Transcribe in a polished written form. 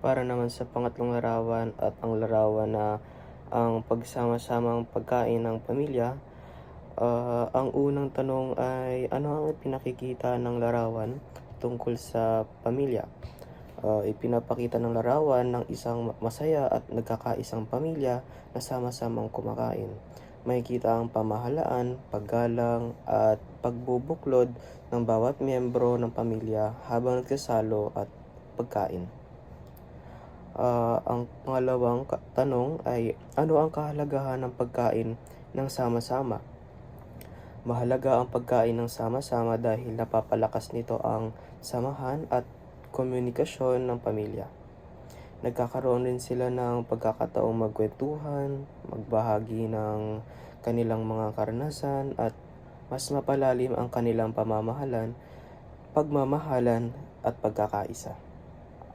Para naman sa pangatlong larawan at ang larawan na ang pagsama-samang pagkain ng pamilya, ang unang tanong ay ano ang pinakikita ng larawan tungkol sa pamilya? Ipinapakita ng larawan ng isang masaya at nagkakaisang pamilya na sama-samang kumakain. Makikita ang pamahalaan, paggalang at pagbubuklod ng bawat miyembro ng pamilya habang nagsasalo at pagkain. Ang pangalawang tanong ay ano ang kahalagahan ng pagkain ng sama-sama? Mahalaga ang pagkain ng sama-sama dahil napapalakas nito ang samahan at komunikasyon ng pamilya. Nagkakaroon din sila ng pagkakataong magkwentuhan, magbahagi ng kanilang mga karanasan at mas mapalalim ang kanilang pagmamahalan at pagkakaisa.